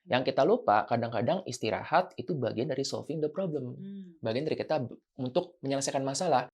Yang kita lupa, kadang-kadang istirahat itu bagian dari solving the problem. Bagian dari kita untuk menyelesaikan masalah.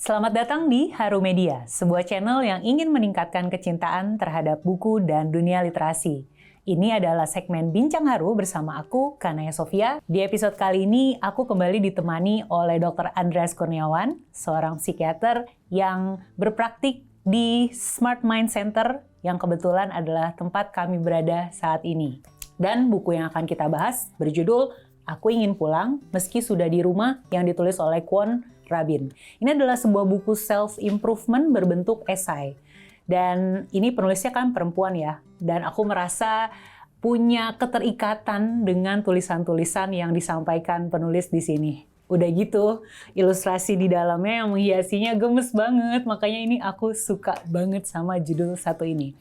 Selamat datang di Haru Media, sebuah channel yang ingin meningkatkan kecintaan terhadap buku dan dunia literasi. Ini adalah segmen Bincang Haru bersama aku, Kanaya Sofia. Di episode kali ini, aku kembali ditemani oleh Dr. Andreas Kurniawan, seorang psikiater yang berpraktik di Smart Mind Center, yang kebetulan adalah tempat kami berada saat ini. Dan buku yang akan kita bahas berjudul Aku Ingin Pulang Meski Sudah di Rumah, yang ditulis oleh Kwon Rabin. Ini adalah sebuah buku self-improvement berbentuk esai. Dan ini penulisnya kan perempuan ya. Dan aku merasa punya keterikatan dengan tulisan-tulisan yang disampaikan penulis di sini. Udah gitu, ilustrasi di dalamnya yang menghiasinya gemes banget. Makanya ini aku suka banget sama judul satu ini.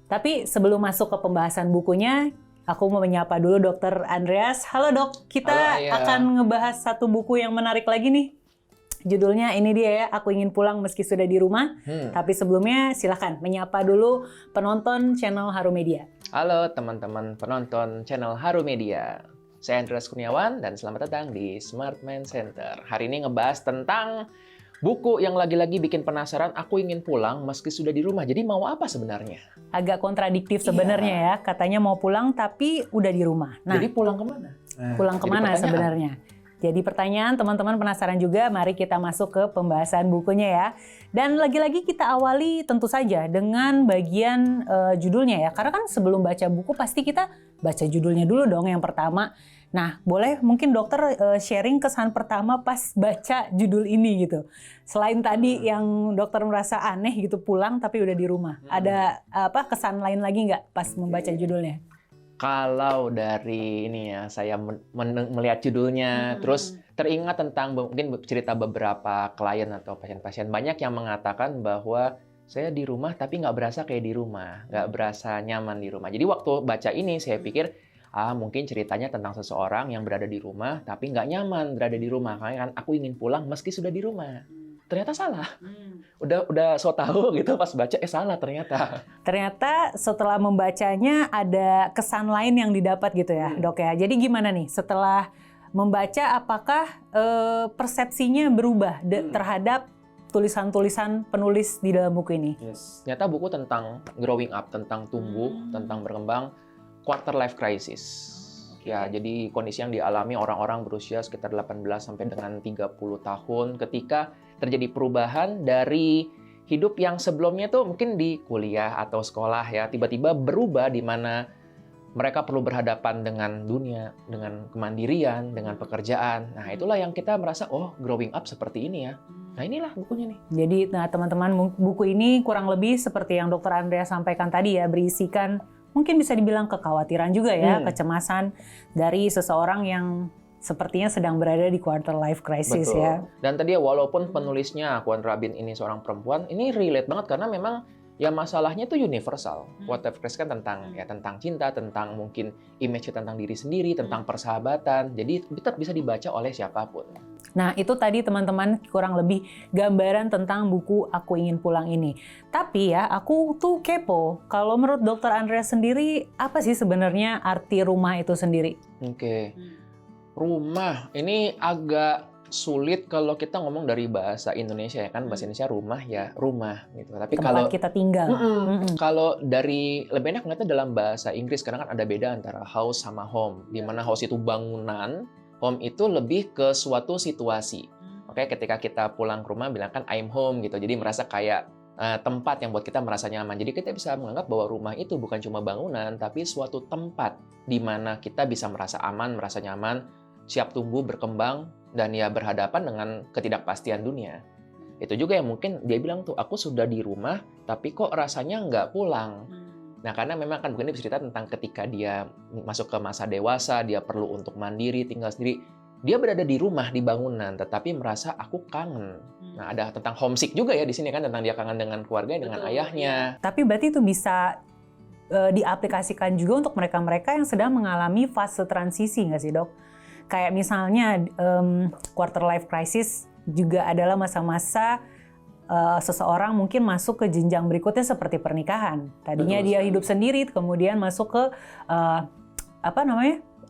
Tapi sebelum masuk ke pembahasan bukunya, aku mau menyapa dulu Dr. Andreas. Halo dok, kita akan ngebahas satu buku yang menarik lagi nih. Judulnya ini dia ya, Aku Ingin Pulang Meski Sudah di Rumah. Tapi sebelumnya silahkan menyapa dulu penonton channel Haru Media. Halo teman-teman penonton channel Haru Media. Saya Andreas Kurniawan dan selamat datang di Smart Mind Center. Hari ini ngebahas tentang buku yang lagi-lagi bikin penasaran, Aku Ingin Pulang Meski Sudah di Rumah. Jadi mau apa sebenarnya? Agak kontradiktif sebenarnya ya, katanya mau pulang tapi udah di rumah. Nah, jadi pulang kemana? Pulang kemana sebenarnya? Jadi pertanyaan teman-teman penasaran juga, mari kita masuk ke pembahasan bukunya ya. Dan lagi-lagi kita awali tentu saja dengan bagian judulnya ya. Karena kan sebelum baca buku pasti kita baca judulnya dulu dong yang pertama. Nah, boleh mungkin dokter sharing kesan pertama pas baca judul ini gitu. Selain tadi yang dokter merasa aneh gitu pulang tapi udah di rumah. Ada kesan lain lagi nggak pas membaca judulnya? Kalau dari ini ya, saya melihat judulnya, terus teringat tentang mungkin cerita beberapa klien atau pasien-pasien. Banyak yang mengatakan bahwa saya di rumah tapi nggak berasa kayak di rumah, nggak berasa nyaman di rumah. Jadi waktu baca ini saya pikir, mungkin ceritanya tentang seseorang yang berada di rumah tapi nggak nyaman berada di rumah. Makanya kan aku ingin pulang meski sudah di rumah. Ternyata salah. Udah so tahu gitu pas baca, salah ternyata. Ternyata setelah membacanya ada kesan lain yang didapat gitu ya dok ya. Jadi gimana nih setelah membaca apakah persepsinya berubah terhadap tulisan-tulisan penulis di dalam buku ini? Yes. Ternyata buku tentang growing up, tentang tumbuh, tentang berkembang, quarter life crisis. Ya, jadi kondisi yang dialami orang-orang berusia sekitar 18 sampai dengan 30 tahun ketika terjadi perubahan dari hidup yang sebelumnya tuh mungkin di kuliah atau sekolah ya, tiba-tiba berubah di mana mereka perlu berhadapan dengan dunia, dengan kemandirian, dengan pekerjaan. Nah, itulah yang kita merasa, growing up seperti ini ya. Nah, inilah bukunya nih. Jadi, teman-teman, buku ini kurang lebih seperti yang Dr. Andrea sampaikan tadi ya, berisikan mungkin bisa dibilang kekhawatiran juga ya, kecemasan dari seseorang yang sepertinya sedang berada di quarter life crisis. Betul. Ya. Dan tadi walaupun penulisnya Kwon Rabin ini seorang perempuan, ini relate banget karena memang ya masalahnya itu universal. Quarter life crisis kan tentang cinta, tentang mungkin image tentang diri sendiri, tentang persahabatan. Jadi tetap bisa dibaca oleh siapapun. Nah, itu tadi teman-teman kurang lebih gambaran tentang buku Aku Ingin Pulang ini. Tapi ya, aku tuh kepo. Kalau menurut Dr. Andreas sendiri, apa sih sebenarnya arti rumah itu sendiri? Oke. Rumah, ini agak sulit kalau kita ngomong dari bahasa Indonesia ya kan. Bahasa Indonesia rumah ya rumah gitu. Tapi tempat kita tinggal. Kalau dari lebih enak ngeliatnya dalam bahasa Inggris, karena kan ada beda antara house sama home. Di mana house itu bangunan, home itu lebih ke suatu situasi. Oke, ketika kita pulang ke rumah bilang kan I'm home gitu. Jadi merasa kayak tempat yang buat kita merasa nyaman. Jadi kita bisa menganggap bahwa rumah itu bukan cuma bangunan, tapi suatu tempat di mana kita bisa merasa aman, merasa nyaman, siap tumbuh, berkembang, dan ya berhadapan dengan ketidakpastian dunia. Itu juga yang mungkin dia bilang tuh, aku sudah di rumah, tapi kok rasanya nggak pulang. Nah, karena memang kan buku ini bercerita tentang ketika dia masuk ke masa dewasa, dia perlu untuk mandiri, tinggal sendiri. dia berada di rumah, di bangunan, tetapi merasa aku kangen. Nah, ada tentang homesick juga ya di sini kan, tentang dia kangen dengan keluarga, dengan ayahnya. Tapi berarti itu bisa diaplikasikan juga untuk mereka-mereka yang sedang mengalami fase transisi nggak sih, Dok? Kayak misalnya quarter life crisis juga adalah masa-masa seseorang mungkin masuk ke jenjang berikutnya seperti pernikahan. Tadinya dia hidup sendiri, kemudian masuk ke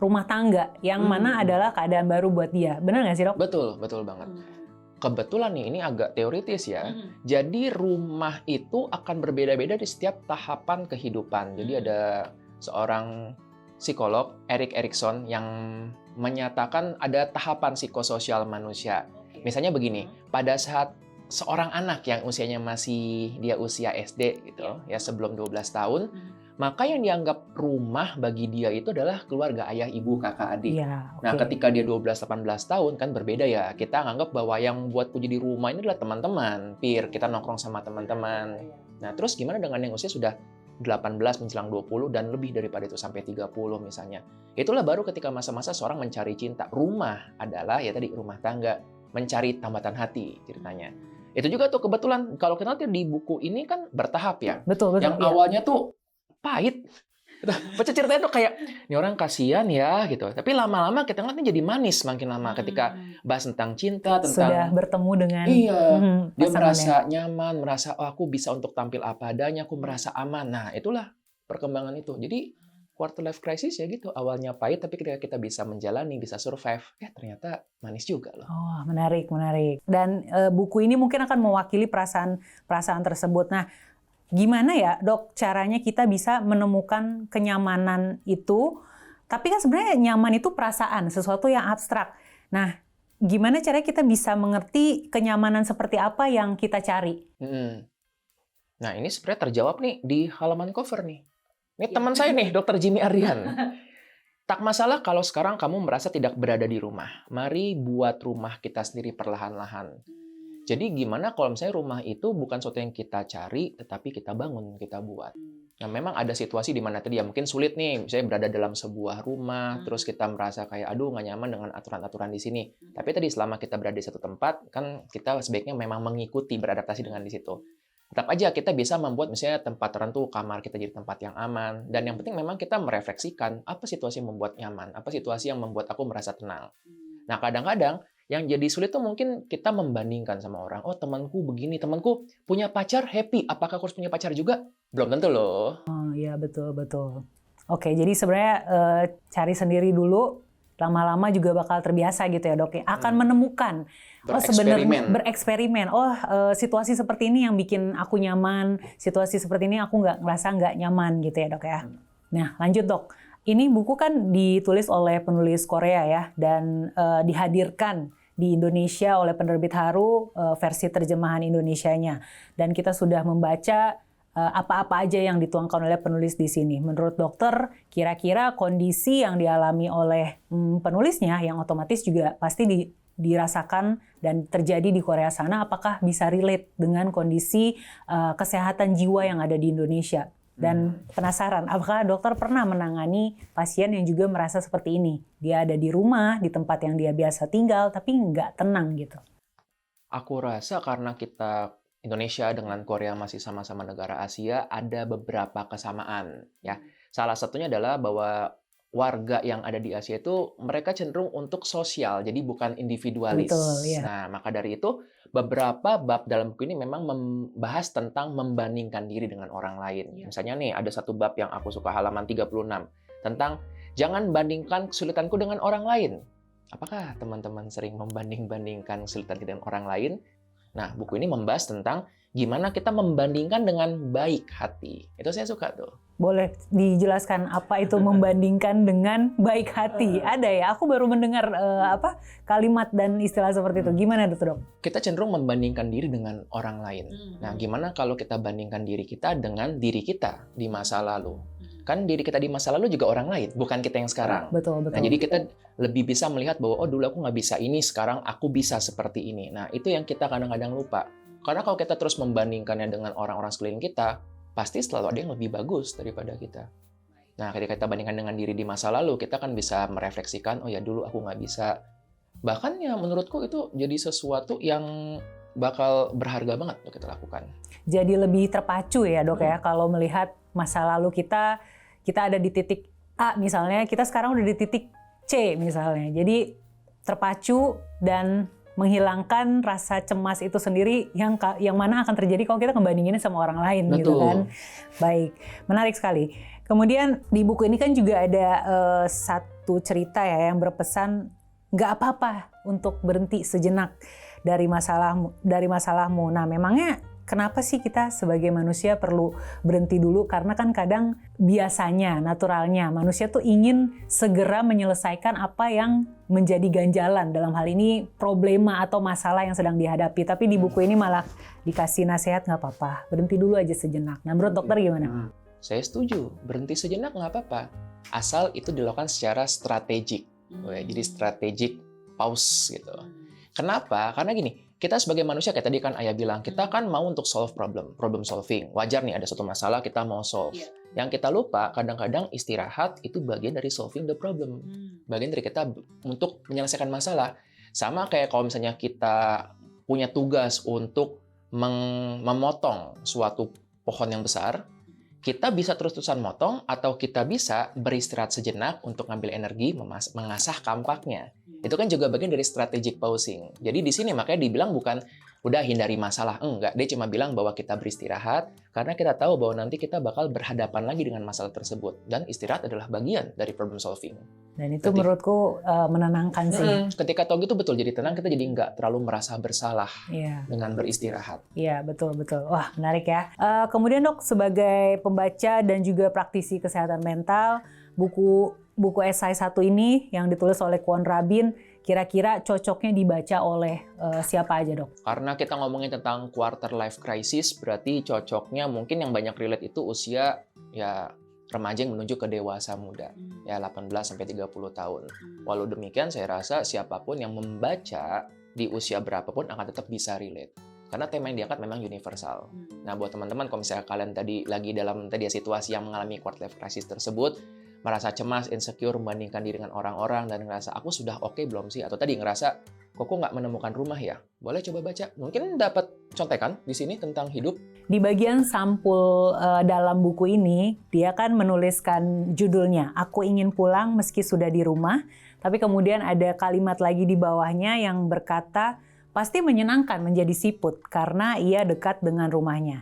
rumah tangga, yang mana adalah keadaan baru buat dia. Benar nggak sih, Dok? Betul, betul banget. Kebetulan nih, ini agak teoritis ya. Jadi rumah itu akan berbeda-beda di setiap tahapan kehidupan. Jadi ada seorang psikolog, Erik Erikson, yang menyatakan ada tahapan psikososial manusia. Misalnya begini, pada saat seorang anak yang usianya masih dia usia SD gitu, ya sebelum 12 tahun, maka yang dianggap rumah bagi dia itu adalah keluarga, ayah, ibu, kakak, adik. Nah, ketika dia 12-18 tahun kan berbeda ya. Kita nganggap bahwa yang buatku jadi rumah ini adalah teman-teman, peer, kita nongkrong sama teman-teman. Nah, terus gimana dengan yang usia sudah 18 menjelang 20 dan lebih daripada itu sampai 30 misalnya. Itulah baru ketika masa-masa seorang mencari cinta. Rumah adalah ya tadi rumah tangga, mencari tambatan hati ceritanya. Itu juga tuh kebetulan kalau kita lihat di buku ini kan bertahap ya. Betul. Yang awalnya tuh pahit. Baca ceritanya tuh kayak, ini orang kasihan ya gitu. Tapi lama-lama kita ngeliatnya jadi manis makin lama ketika bahas tentang cinta, tentang sudah bertemu dengan dia merasa nyaman, merasa oh aku bisa untuk tampil apa adanya, aku merasa aman. Nah, itulah perkembangan itu. Jadi quarter life crisis ya gitu. Awalnya pahit tapi ketika kita bisa menjalani, bisa survive, ternyata manis juga loh. Oh, menarik. Dan buku ini mungkin akan mewakili perasaan tersebut. Nah, gimana ya, Dok, caranya kita bisa menemukan kenyamanan itu? Tapi kan sebenarnya nyaman itu perasaan, sesuatu yang abstrak. Nah, gimana caranya kita bisa mengerti kenyamanan seperti apa yang kita cari? Nah, ini sebenarnya terjawab nih di halaman cover nih. Ini teman saya nih, Dr. Jimmy Ardian. Tak masalah kalau sekarang kamu merasa tidak berada di rumah. Mari buat rumah kita sendiri perlahan-lahan. Jadi gimana kalau misalnya rumah itu bukan sesuatu yang kita cari, tetapi kita bangun, kita buat. Nah, memang ada situasi di mana tadi ya mungkin sulit nih, misalnya berada dalam sebuah rumah, terus kita merasa kayak, aduh nggak nyaman dengan aturan-aturan di sini. Tapi tadi selama kita berada di satu tempat, kan kita sebaiknya memang mengikuti, beradaptasi dengan di situ. Tetap aja kita bisa membuat misalnya tempat tertentu, kamar kita jadi tempat yang aman. Dan yang penting memang kita merefleksikan, apa situasi yang membuat nyaman, apa situasi yang membuat aku merasa tenang. Nah, kadang-kadang yang jadi sulit tuh mungkin kita membandingkan sama orang. Oh, temanku begini, temanku punya pacar happy. Apakah aku harus punya pacar juga? Belum tentu loh. Oh iya, betul. Oke, jadi sebenarnya cari sendiri dulu, lama-lama juga bakal terbiasa gitu ya, Dok. Akan menemukan, bereksperimen. Situasi seperti ini yang bikin aku nyaman, situasi seperti ini aku ngerasa nggak nyaman gitu ya, Dok ya. Nah, lanjut, Dok. Ini buku kan ditulis oleh penulis Korea ya, dan dihadirkan di Indonesia oleh penerbit Haru versi terjemahan Indonesianya. Dan kita sudah membaca apa-apa aja yang dituangkan oleh penulis di sini. Menurut dokter, kira-kira kondisi yang dialami oleh penulisnya yang otomatis juga pasti dirasakan dan terjadi di Korea sana, apakah bisa relate dengan kondisi kesehatan jiwa yang ada di Indonesia? Dan penasaran, apakah dokter pernah menangani pasien yang juga merasa seperti ini? Dia ada di rumah, di tempat yang dia biasa tinggal, tapi nggak tenang gitu. Aku rasa karena kita Indonesia dengan Korea masih sama-sama negara Asia, ada beberapa kesamaan. Ya, salah satunya adalah bahwa warga yang ada di Asia itu mereka cenderung untuk sosial, jadi bukan individualis. Betul, ya. Nah, maka dari itu beberapa bab dalam buku ini memang membahas tentang membandingkan diri dengan orang lain. Ya. Misalnya nih, ada satu bab yang aku suka halaman 36 tentang jangan bandingkan kesulitanku dengan orang lain. Apakah teman-teman sering membanding-bandingkan kesulitan kita dengan orang lain? Nah, buku ini membahas tentang gimana kita membandingkan dengan baik hati. Itu saya suka tuh. Boleh dijelaskan apa itu membandingkan dengan baik hati? Ada ya, aku baru mendengar kalimat dan istilah seperti itu. Gimana Dok? Kita cenderung membandingkan diri dengan orang lain. Nah, gimana kalau kita bandingkan diri kita dengan diri kita di masa lalu? Kan diri kita di masa lalu juga orang lain, bukan kita yang sekarang. Betul. Nah, jadi kita lebih bisa melihat bahwa, oh dulu aku nggak bisa ini, sekarang aku bisa seperti ini. Nah, itu yang kita kadang-kadang lupa. Karena kalau kita terus membandingkannya dengan orang-orang sekeliling kita, pasti selalu ada yang lebih bagus daripada kita. Nah, ketika kita bandingkan dengan diri di masa lalu, kita kan bisa merefleksikan, oh ya dulu aku nggak bisa Bahkan ya menurutku itu jadi sesuatu yang bakal berharga banget untuk kita lakukan. Jadi lebih terpacu ya dok ya, kalau melihat masa lalu kita ada di titik A misalnya, kita sekarang udah di titik C misalnya. Jadi terpacu dan menghilangkan rasa cemas itu sendiri yang mana akan terjadi kalau kita ngebandinginnya sama orang lain. Betul. Gitu kan. Baik, menarik sekali. Kemudian di buku ini kan juga ada satu cerita ya yang berpesan nggak apa-apa untuk berhenti sejenak dari masalahmu. Nah, memangnya kenapa sih kita sebagai manusia perlu berhenti dulu? Karena kan kadang biasanya, naturalnya manusia tuh ingin segera menyelesaikan apa yang menjadi ganjalan. Dalam hal ini problema atau masalah yang sedang dihadapi. Tapi di buku ini malah dikasih nasihat nggak apa-apa, berhenti dulu aja sejenak. Nah, menurut dokter gimana? Saya setuju, berhenti sejenak nggak apa-apa. Asal itu dilakukan secara strategik. Jadi strategic pause gitu. Kenapa? Karena gini, kita sebagai manusia kayak tadi kan Ayah bilang, kita kan mau untuk solve problem solving. Wajar nih ada satu masalah kita mau solve. Yang kita lupa kadang-kadang istirahat itu bagian dari solving the problem. Bagian dari kita untuk menyelesaikan masalah. Sama kayak kalau misalnya kita punya tugas untuk memotong suatu pohon yang besar, kita bisa terus-terusan motong atau kita bisa beristirahat sejenak untuk ngambil energi mengasah kampaknya. Itu kan juga bagian dari strategic pausing. Jadi di sini makanya dibilang bukan udah hindari masalah. Enggak, dia cuma bilang bahwa kita beristirahat karena kita tahu bahwa nanti kita bakal berhadapan lagi dengan masalah tersebut. Dan istirahat adalah bagian dari problem solving. Dan itu menurutku menenangkan sih. Ketika tahu gitu betul, jadi tenang, kita jadi nggak terlalu merasa bersalah dengan beristirahat. Iya, betul-betul. Wah, menarik ya. Kemudian dok, sebagai pembaca dan juga praktisi kesehatan mental, buku esai 1 ini yang ditulis oleh Kwon Rabin, kira-kira cocoknya dibaca oleh siapa aja dok? Karena kita ngomongin tentang quarter life crisis, berarti cocoknya mungkin yang banyak relate itu usia ya remaja yang menuju ke dewasa muda, ya 18-30 tahun. Walau demikian, saya rasa siapapun yang membaca di usia berapapun akan tetap bisa relate. Karena tema yang diangkat memang universal. Nah, buat teman-teman, kalau misalnya kalian tadi lagi dalam situasi yang mengalami quarter life crisis tersebut, merasa cemas, insecure, membandingkan diri dengan orang-orang, dan ngerasa, aku sudah oke belum sih? Atau tadi ngerasa, kok nggak menemukan rumah ya? Boleh coba baca. Mungkin dapat contekan di sini tentang hidup. Di bagian sampul dalam buku ini, dia kan menuliskan judulnya, Aku Ingin Pulang Meski Sudah di Rumah. Tapi kemudian ada kalimat lagi di bawahnya yang berkata, pasti menyenangkan menjadi siput karena ia dekat dengan rumahnya.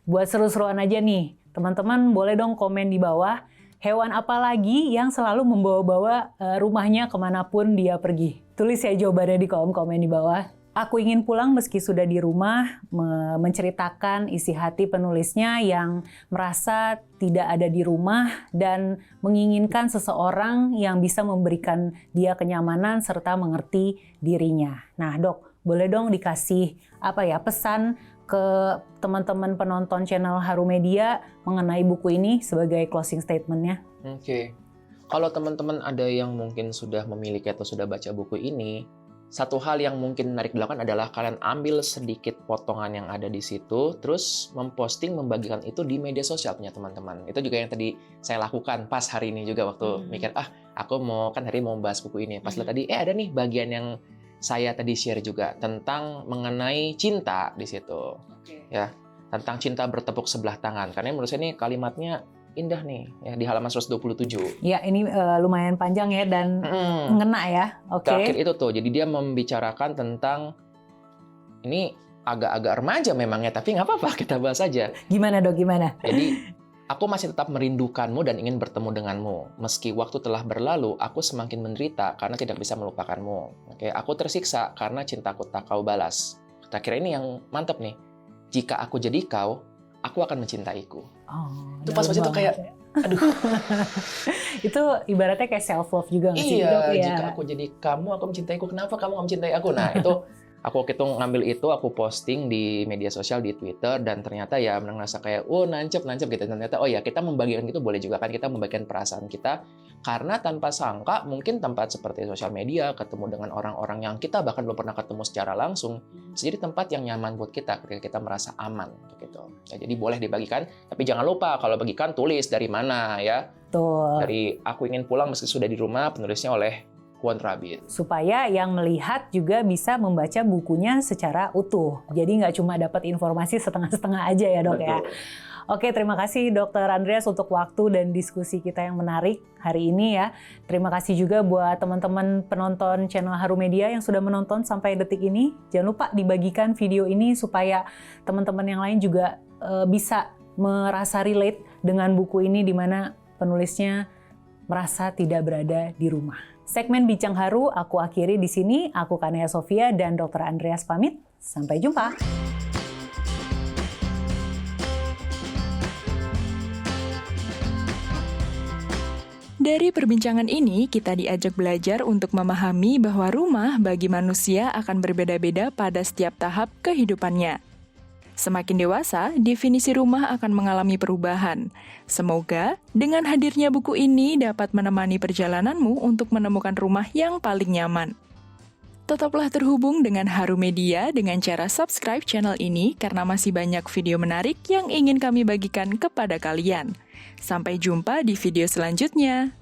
Buat seru-seruan aja nih, teman-teman boleh dong komen di bawah, hewan apa lagi yang selalu membawa-bawa rumahnya kemanapun dia pergi? Tulis ya jawabannya di kolom komen di bawah. Aku Ingin Pulang Meski Sudah di Rumah menceritakan isi hati penulisnya yang merasa tidak ada di rumah dan menginginkan seseorang yang bisa memberikan dia kenyamanan serta mengerti dirinya. Nah dok, boleh dong dikasih pesan ke teman-teman penonton channel Haru Media mengenai buku ini sebagai closing statement-nya? Oke. Kalau teman-teman ada yang mungkin sudah memiliki atau sudah baca buku ini, satu hal yang mungkin menarik dilakukan adalah kalian ambil sedikit potongan yang ada di situ, terus memposting, membagikan itu di media sosial punya teman-teman. Itu juga yang tadi saya lakukan pas hari ini juga waktu mikir, aku hari ini mau bahas buku ini. Pas lihat tadi, ada nih bagian yang saya tadi share juga tentang mengenai cinta di situ. Ya, tentang cinta bertepuk sebelah tangan. Karena menurut saya ini kalimatnya indah nih, ya di halaman 127. Ya, ini lumayan panjang ya dan ngena ya. Terakhir itu tuh, jadi dia membicarakan tentang ini agak-agak remaja memangnya, tapi nggak apa-apa kita bahas aja. Gimana dok, gimana? Jadi, aku masih tetap merindukanmu dan ingin bertemu denganmu. Meski waktu telah berlalu, aku semakin menderita karena tidak bisa melupakanmu. Aku tersiksa karena cintaku tak kau balas. Terakhir ini yang mantep nih. Jika aku jadi kau, aku akan mencintaiku. Itu pas itu kayak, aduh. Itu ibaratnya kayak self love juga nggak sih? Iya, jika aku jadi kamu, aku mencintaiku. Kenapa kamu nggak mencintai aku? Nah, itu aku ngambil itu, aku posting di media sosial, di Twitter, dan ternyata ya merasa kayak, nancep gitu. Ternyata, kita membagikan gitu boleh juga kan, kita membagikan perasaan kita. Karena tanpa sangka, mungkin tempat seperti sosial media, ketemu dengan orang-orang yang kita bahkan belum pernah ketemu secara langsung, bisa jadi tempat yang nyaman buat kita ketika kita merasa aman. Gitu. Ya, jadi boleh dibagikan, tapi jangan lupa kalau bagikan tulis dari mana ya. Betul. Dari Aku Ingin Pulang Meski Sudah di Rumah, penulisnya oleh Wontrabit. Supaya yang melihat juga bisa membaca bukunya secara utuh. Jadi nggak cuma dapat informasi setengah-setengah aja ya dok. Betul. Ya. Oke, terima kasih Dr. Andreas untuk waktu dan diskusi kita yang menarik hari ini ya. Terima kasih juga buat teman-teman penonton channel Haru Media yang sudah menonton sampai detik ini. Jangan lupa dibagikan video ini supaya teman-teman yang lain juga bisa merasa relate dengan buku ini di mana penulisnya merasa tidak berada di rumah. Segmen Bincang Haru aku akhiri di sini. Aku Kanaya Sofia dan Dr. Andreas pamit. Sampai jumpa. Dari perbincangan ini, kita diajak belajar untuk memahami bahwa rumah bagi manusia akan berbeda-beda pada setiap tahap kehidupannya. Semakin dewasa, definisi rumah akan mengalami perubahan. Semoga dengan hadirnya buku ini dapat menemani perjalananmu untuk menemukan rumah yang paling nyaman. Tetaplah terhubung dengan Haru Media dengan cara subscribe channel ini karena masih banyak video menarik yang ingin kami bagikan kepada kalian. Sampai jumpa di video selanjutnya.